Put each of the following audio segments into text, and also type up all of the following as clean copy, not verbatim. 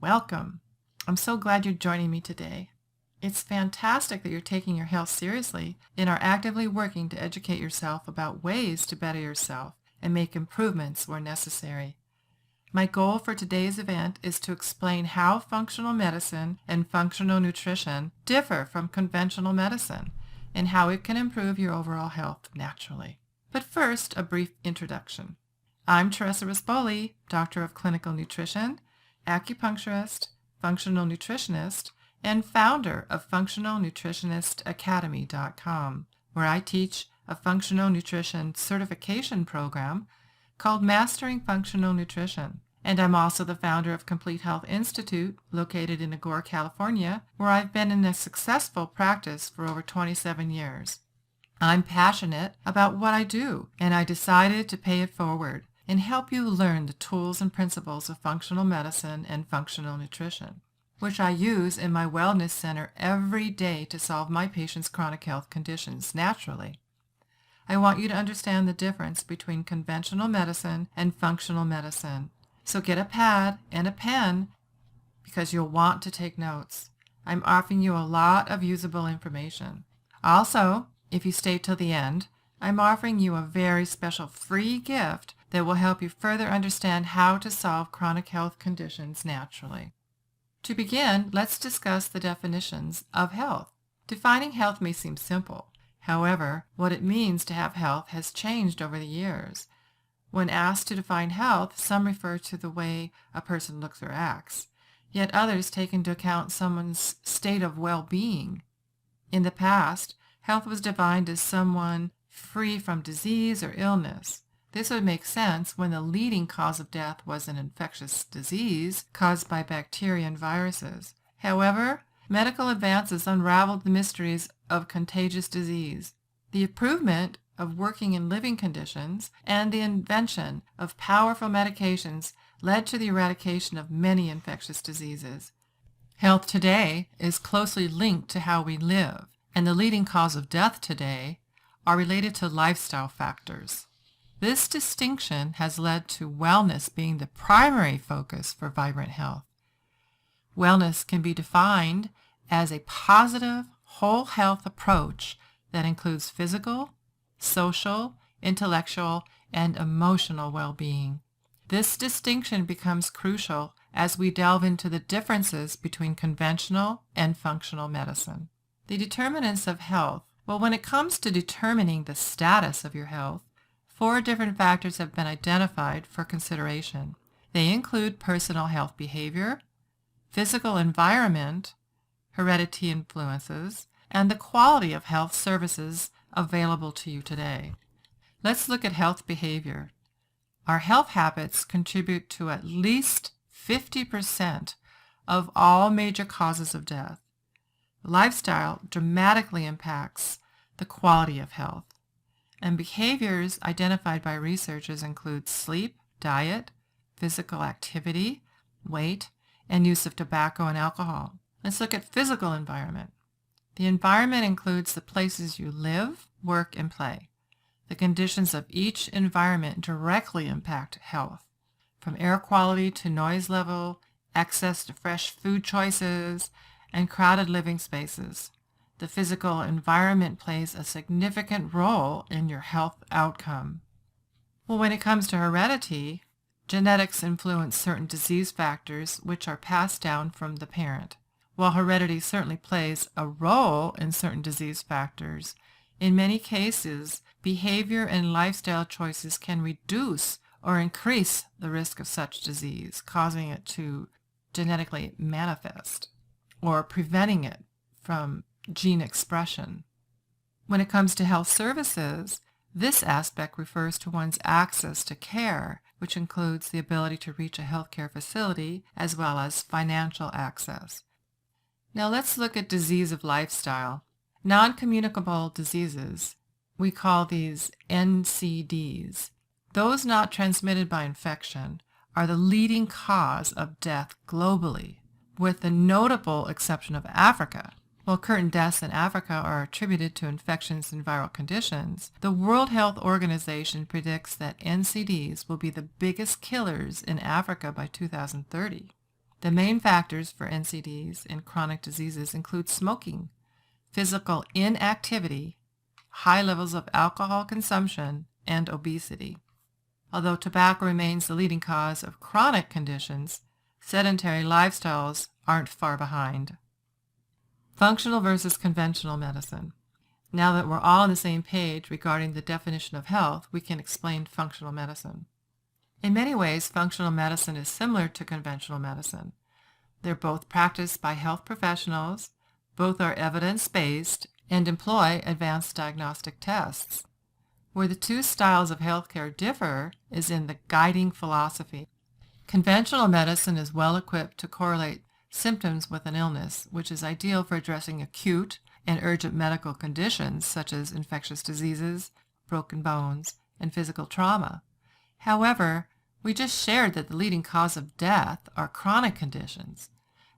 Welcome. I'm so glad you're joining me today. It's fantastic that you're taking your health seriously and are actively working to educate yourself about ways to better yourself and make improvements where necessary. My goal for today's event is to explain how functional medicine and functional nutrition differ from conventional medicine and how it can improve your overall health naturally. But first, a brief introduction. I'm Teresa Rispoli, Doctor of Clinical Nutrition, acupuncturist, functional nutritionist, and founder of FunctionalNutritionistAcademy.com, where I teach a functional nutrition certification program called Mastering Functional Nutrition. And I'm also the founder of Complete Health Institute, located in Agoura, California, where I've been in a successful practice for over 27 years. I'm passionate about what I do, and I decided to pay it forward and help you learn the tools and principles of functional medicine and functional nutrition, which I use in my wellness center every day to solve my patients' chronic health conditions naturally. I want you to understand the difference between conventional medicine and functional medicine. So get a pad and a pen because you'll want to take notes. I'm offering you a lot of usable information. Also, if you stay till the end, I'm offering you a very special free gift that will help you further understand how to solve chronic health conditions naturally. To begin, let's discuss the definitions of health. Defining health may seem simple. However, what it means to have health has changed over the years. When asked to define health, some refer to the way a person looks or acts, yet others take into account someone's state of well-being. In the past, health was defined as someone free from disease or illness. This would make sense when the leading cause of death was an infectious disease caused by bacteria and viruses. However, medical advances unraveled the mysteries of contagious disease. The improvement of working and living conditions and the invention of powerful medications led to the eradication of many infectious diseases. Health today is closely linked to how we live, and the leading cause of death today are related to lifestyle factors. This distinction has led to wellness being the primary focus for vibrant health. Wellness can be defined as a positive, whole health approach that includes physical, social, intellectual, and emotional well-being. This distinction becomes crucial as we delve into the differences between conventional and functional medicine. The determinants of health. Well, when it comes to determining the status of your health, 4 different factors have been identified for consideration. They include personal health behavior, physical environment, heredity influences, and the quality of health services available to you today. Let's look at health behavior. Our health habits contribute to at least 50% of all major causes of death. Lifestyle dramatically impacts the quality of health, and behaviors identified by researchers include sleep, diet, physical activity, weight, and use of tobacco and alcohol. Let's look at physical environment. The environment includes the places you live, work, and play. The conditions of each environment directly impact health, from air quality to noise level, access to fresh food choices, and crowded living spaces. The physical environment plays a significant role in your health outcome. Well, when it comes to heredity, genetics influence certain disease factors which are passed down from the parent. While heredity certainly plays a role in certain disease factors, in many cases, behavior and lifestyle choices can reduce or increase the risk of such disease, causing it to genetically manifest or preventing it from gene expression. When it comes to health services, this aspect refers to one's access to care, which includes the ability to reach a healthcare facility as well as financial access. Now let's look at disease of lifestyle. Non-communicable diseases, we call these NCDs. Those not transmitted by infection are the leading cause of death globally, with the notable exception of Africa. While current deaths in Africa are attributed to infections and viral conditions, the World Health Organization predicts that NCDs will be the biggest killers in Africa by 2030. The main factors for NCDs in chronic diseases include smoking, physical inactivity, high levels of alcohol consumption, and obesity. Although tobacco remains the leading cause of chronic conditions, sedentary lifestyles aren't far behind. Functional versus conventional medicine. Now that we're all on the same page regarding the definition of health, we can explain functional medicine. In many ways, functional medicine is similar to conventional medicine. They're both practiced by health professionals, both are evidence-based, and employ advanced diagnostic tests. Where the two styles of healthcare differ is in the guiding philosophy. Conventional medicine is well equipped to correlate symptoms with an illness, which is ideal for addressing acute and urgent medical conditions such as infectious diseases, broken bones, and physical trauma. However, we just shared that the leading cause of death are chronic conditions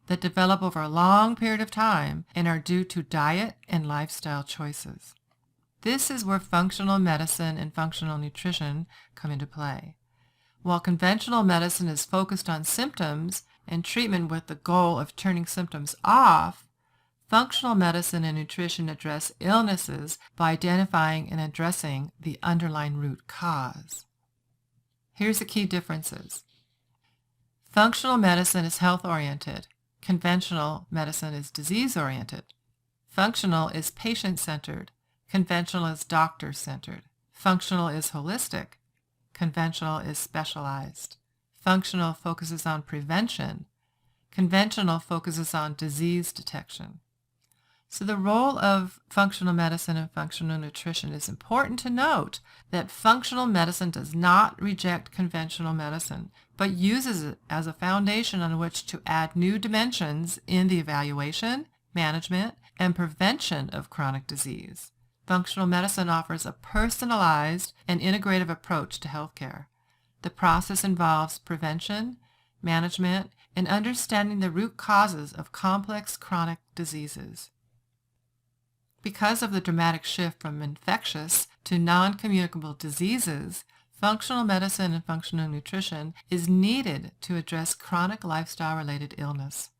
that develop over a long period of time and are due to diet and lifestyle choices. This is where functional medicine and functional nutrition come into play. While conventional medicine is focused on symptoms and treatment with the goal of turning symptoms off, functional medicine and nutrition address illnesses by identifying and addressing the underlying root cause. Here's the key differences. Functional medicine is health-oriented. Conventional medicine is disease-oriented. Functional is patient-centered. Conventional is doctor-centered. Functional is holistic. Conventional is specialized. Functional focuses on prevention. Conventional focuses on disease detection. So the role of functional medicine and functional nutrition is important to note that functional medicine does not reject conventional medicine, but uses it as a foundation on which to add new dimensions in the evaluation, management, and prevention of chronic disease. Functional medicine offers a personalized and integrative approach to healthcare. The process involves prevention, management, and understanding the root causes of complex chronic diseases. Because of the dramatic shift from infectious to non-communicable diseases, functional medicine and functional nutrition is needed to address chronic lifestyle-related illness.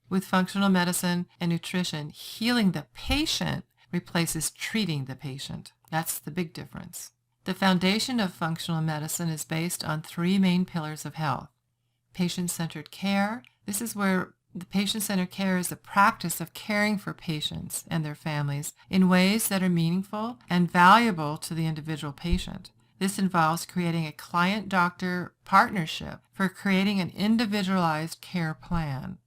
With functional medicine and nutrition, healing the patient replaces treating the patient. That's the big difference. The foundation of functional medicine is based on three main pillars of health. Patient-centered care. This is where the patient-centered care is the practice of caring for patients and their families in ways that are meaningful and valuable to the individual patient. This involves creating a client-doctor partnership for creating an individualized care plan.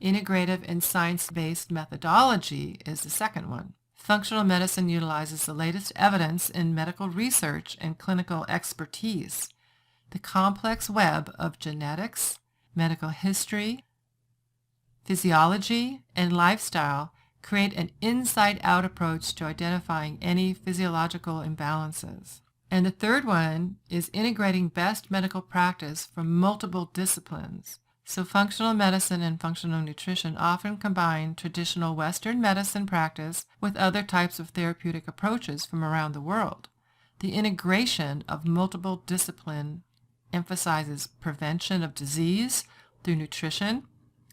Integrative and science-based methodology is the second one. Functional medicine utilizes the latest evidence in medical research and clinical expertise. The complex web of genetics, medical history, physiology, and lifestyle create an inside-out approach to identifying any physiological imbalances. And the third one is integrating best medical practice from multiple disciplines. So functional medicine and functional nutrition often combine traditional Western medicine practice with other types of therapeutic approaches from around the world. The integration of multiple discipline emphasizes prevention of disease through nutrition,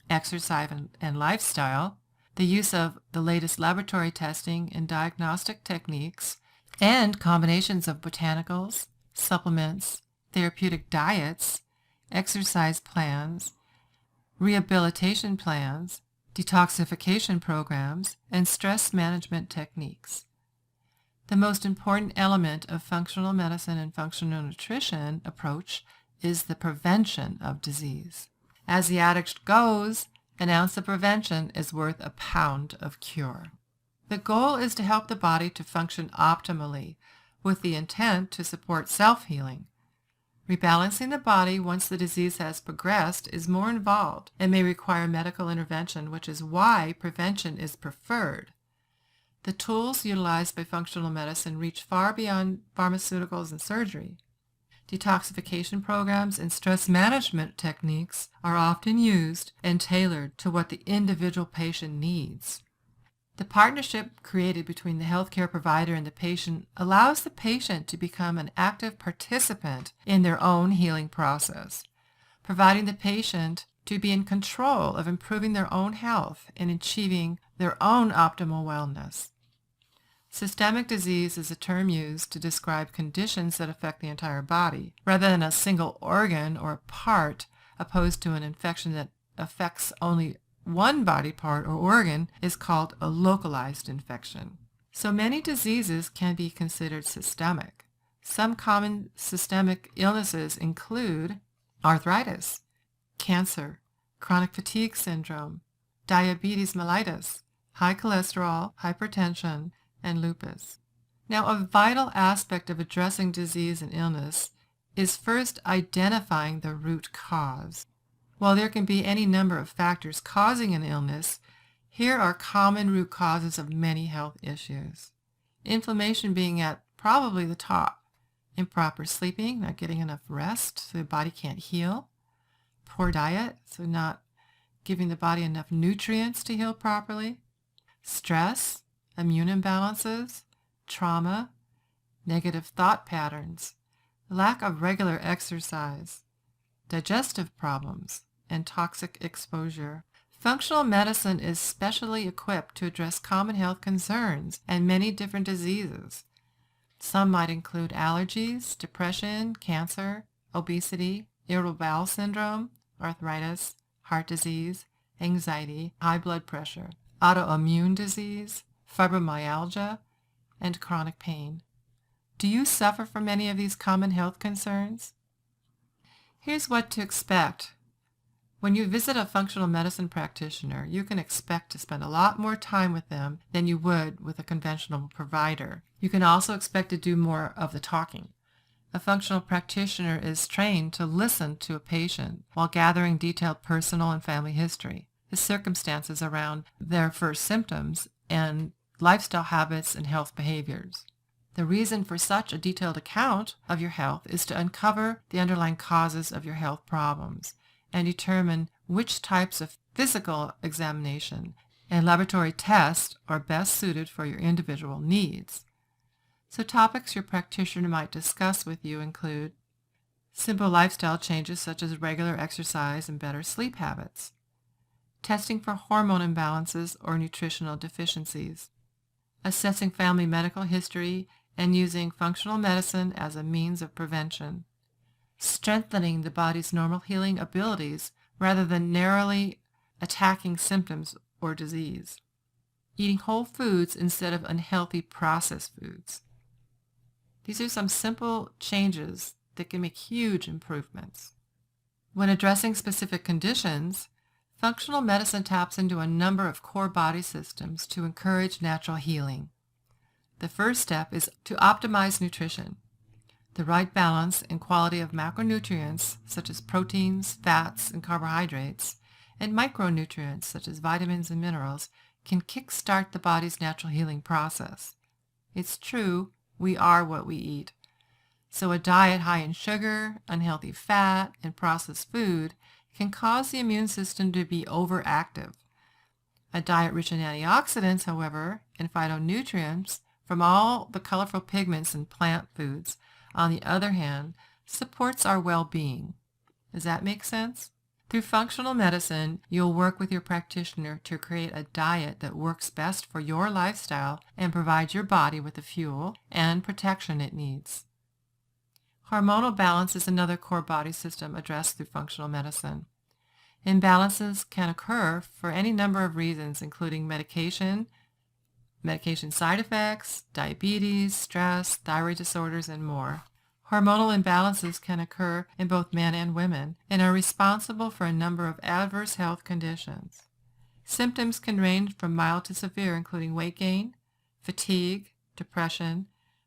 exercise and lifestyle, the use of the latest laboratory testing and diagnostic techniques, and combinations of botanicals, supplements, therapeutic diets, exercise plans, rehabilitation plans, detoxification programs, and stress management techniques. The most important element of functional medicine and functional nutrition approach is the prevention of disease. As the adage goes, an ounce of prevention is worth a pound of cure. The goal is to help the body to function optimally with the intent to support self-healing. Rebalancing the body once the disease has progressed is more involved and may require medical intervention, which is why prevention is preferred. The tools utilized by functional medicine reach far beyond pharmaceuticals and surgery. Detoxification programs and stress management techniques are often used and tailored to what the individual patient needs. The partnership created between the healthcare provider and the patient allows the patient to become an active participant in their own healing process, providing the patient to be in control of improving their own health and achieving their own optimal wellness. Systemic disease is a term used to describe conditions that affect the entire body, rather than a single organ or part, opposed to an infection that affects only one body part or organ is called a localized infection. So many diseases can be considered systemic. Some common systemic illnesses include arthritis, cancer, chronic fatigue syndrome, diabetes mellitus, high cholesterol, hypertension, and lupus. Now, a vital aspect of addressing disease and illness is first identifying the root cause. While there can be any number of factors causing an illness, here are common root causes of many health issues. Inflammation being at probably the top. Improper sleeping, not getting enough rest so the body can't heal. Poor diet, so not giving the body enough nutrients to heal properly. Stress, immune imbalances, trauma, negative thought patterns, lack of regular exercise, digestive problems, and toxic exposure. Functional medicine is specially equipped to address common health concerns and many different diseases. Some might include allergies, depression, cancer, obesity, irritable bowel syndrome, arthritis, heart disease, anxiety, high blood pressure, autoimmune disease, fibromyalgia, and chronic pain. Do you suffer from any of these common health concerns? Here's what to expect. When you visit a functional medicine practitioner, you can expect to spend a lot more time with them than you would with a conventional provider. You can also expect to do more of the talking. A functional practitioner is trained to listen to a patient while gathering detailed personal and family history, the circumstances around their first symptoms, and lifestyle habits and health behaviors. The reason for such a detailed account of your health is to uncover the underlying causes of your health problems and determine which types of physical examination and laboratory tests are best suited for your individual needs. So topics your practitioner might discuss with you include simple lifestyle changes such as regular exercise and better sleep habits, testing for hormone imbalances or nutritional deficiencies, assessing family medical history and using functional medicine as a means of prevention, strengthening the body's normal healing abilities rather than narrowly attacking symptoms or disease, eating whole foods instead of unhealthy processed foods. These are some simple changes that can make huge improvements. When addressing specific conditions, functional medicine taps into a number of core body systems to encourage natural healing. The first step is to optimize nutrition. The right balance and quality of macronutrients, such as proteins, fats, and carbohydrates, and micronutrients, such as vitamins and minerals, can kickstart the body's natural healing process. It's true, we are what we eat. So a diet high in sugar, unhealthy fat, and processed food can cause the immune system to be overactive. A diet rich in antioxidants, however, and phytonutrients from all the colorful pigments in plant foods, on the other hand, supports our well-being. Does that make sense? Through functional medicine, you'll work with your practitioner to create a diet that works best for your lifestyle and provides your body with the fuel and protection it needs. Hormonal balance is another core body system addressed through functional medicine. Imbalances can occur for any number of reasons, including medication side effects, diabetes, stress, thyroid disorders, and more. Hormonal imbalances can occur in both men and women and are responsible for a number of adverse health conditions. Symptoms can range from mild to severe, including weight gain, fatigue, depression,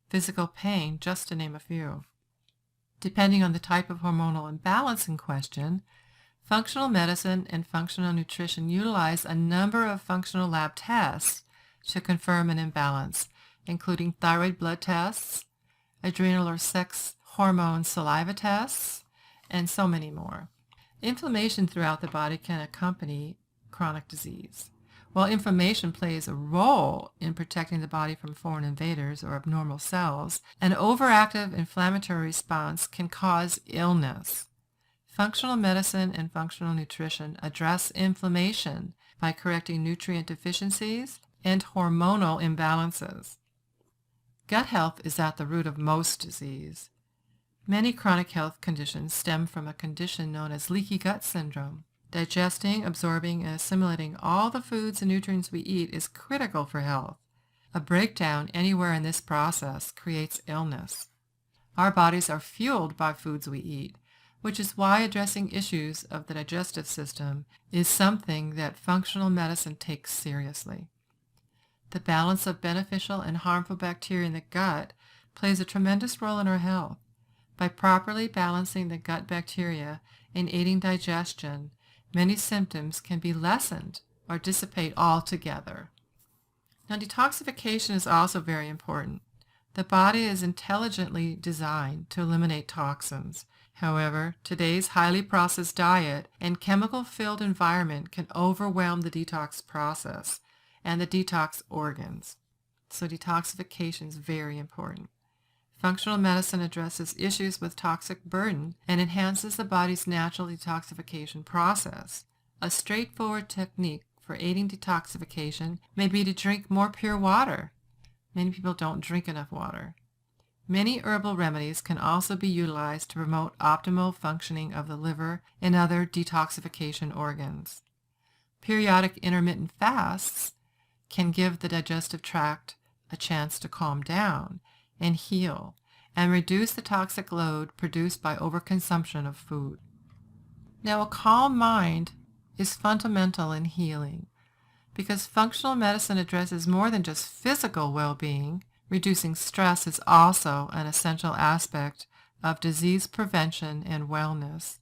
physical pain, just to name a few. Depending on the type of hormonal imbalance in question, functional medicine and functional nutrition utilize a number of functional lab tests to confirm an imbalance, including thyroid blood tests, adrenal or sex hormone saliva tests, and so many more. Inflammation throughout the body can accompany chronic disease. While inflammation plays a role in protecting the body from foreign invaders or abnormal cells, an overactive inflammatory response can cause illness. Functional medicine and functional nutrition address inflammation by correcting nutrient deficiencies and hormonal imbalances. Gut health is at the root of most disease. Many chronic health conditions stem from a condition known as leaky gut syndrome. Digesting, absorbing, and assimilating all the foods and nutrients we eat is critical for health. A breakdown anywhere in this process creates illness. Our bodies are fueled by foods we eat, which is why addressing issues of the digestive system is something that functional medicine takes seriously. The balance of beneficial and harmful bacteria in the gut plays a tremendous role in our health. By properly balancing the gut bacteria and aiding digestion, many symptoms can be lessened or dissipate altogether. Now, detoxification is also very important. The body is intelligently designed to eliminate toxins. However, today's highly processed diet and chemical-filled environment can overwhelm the detox process and the detox organs. So detoxification is very important. Functional medicine addresses issues with toxic burden and enhances the body's natural detoxification process. A straightforward technique for aiding detoxification may be to drink more pure water. Many people don't drink enough water. Many herbal remedies can also be utilized to promote optimal functioning of the liver and other detoxification organs. Periodic intermittent fasts can give the digestive tract a chance to calm down and heal and reduce the toxic load produced by overconsumption of food. Now, a calm mind is fundamental in healing because functional medicine addresses more than just physical well-being. Reducing stress is also an essential aspect of disease prevention and wellness.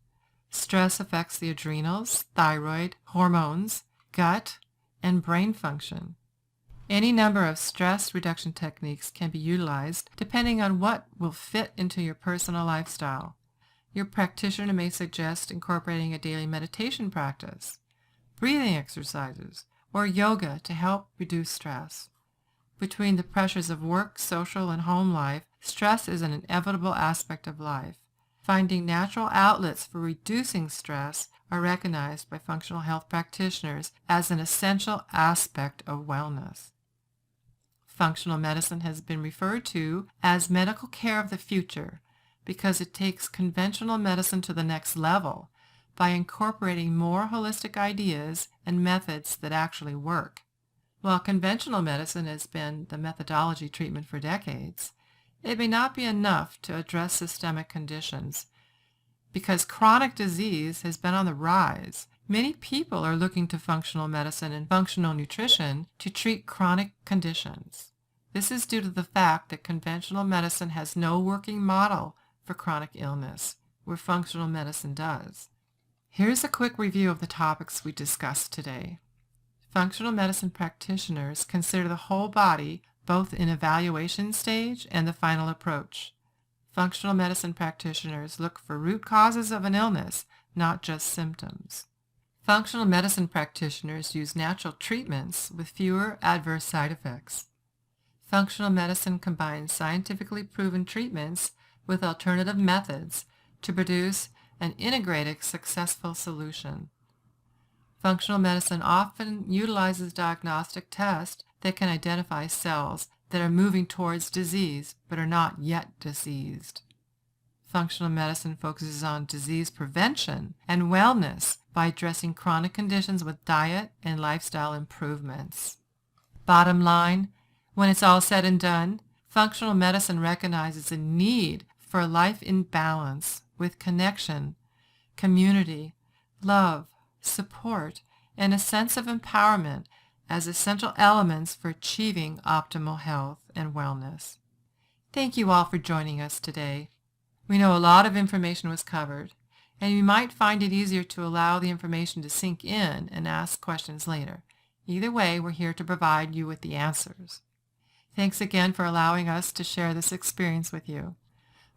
Stress affects the adrenals, thyroid, hormones, gut, and brain function. Any number of stress reduction techniques can be utilized depending on what will fit into your personal lifestyle. Your practitioner may suggest incorporating a daily meditation practice, breathing exercises, or yoga to help reduce stress. Between the pressures of work, social, and home life, stress is an inevitable aspect of life. Finding natural outlets for reducing stress are recognized by functional health practitioners as an essential aspect of wellness. Functional medicine has been referred to as medical care of the future because it takes conventional medicine to the next level by incorporating more holistic ideas and methods that actually work. While conventional medicine has been the methodology treatment for decades, it may not be enough to address systemic conditions. Because chronic disease has been on the rise, many people are looking to functional medicine and functional nutrition to treat chronic conditions. This is due to the fact that conventional medicine has no working model for chronic illness, where functional medicine does. Here's a quick review of the topics we discussed today. Functional medicine practitioners consider the whole body both in evaluation stage and the final approach. Functional medicine practitioners look for root causes of an illness, not just symptoms. Functional medicine practitioners use natural treatments with fewer adverse side effects. Functional medicine combines scientifically proven treatments with alternative methods to produce an integrated, successful solution. Functional medicine often utilizes diagnostic tests that can identify cells that are moving towards disease but are not yet diseased. Functional medicine focuses on disease prevention and wellness by addressing chronic conditions with diet and lifestyle improvements. Bottom line, when it's all said and done, functional medicine recognizes a need for a life in balance with connection, community, love, support, and a sense of empowerment as essential elements for achieving optimal health and wellness. Thank you all for joining us today. We know a lot of information was covered, and you might find it easier to allow the information to sink in and ask questions later. Either way, we're here to provide you with the answers. Thanks again for allowing us to share this experience with you.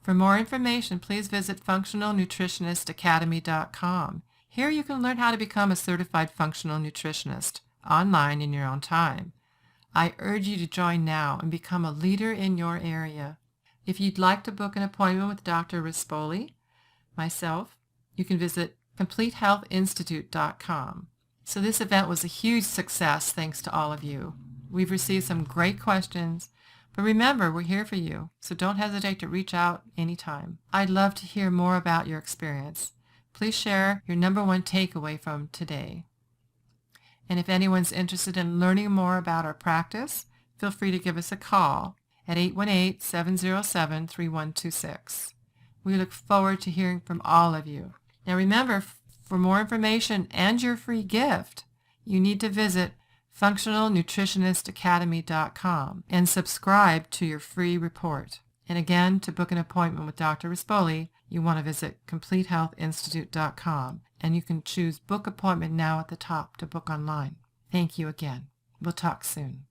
For more information, please visit functionalnutritionistacademy.com. Here you can learn how to become a certified functional nutritionist online in your own time. I urge you to join now and become a leader in your area. If you'd like to book an appointment with Dr. Rispoli, myself, you can visit CompleteHealthInstitute.com. So this event was a huge success thanks to all of you. We've received some great questions, but remember, we're here for you, so don't hesitate to reach out anytime. I'd love to hear more about your experience. Please share your number one takeaway from today. And if anyone's interested in learning more about our practice, feel free to give us a call at 818-707-3126. We look forward to hearing from all of you. Now remember, for more information and your free gift, you need to visit FunctionalNutritionistAcademy.com and subscribe to your free report. And again, to book an appointment with Dr. Rispoli, you want to visit CompleteHealthInstitute.com, and you can choose Book Appointment Now at the top to book online. Thank you again. We'll talk soon.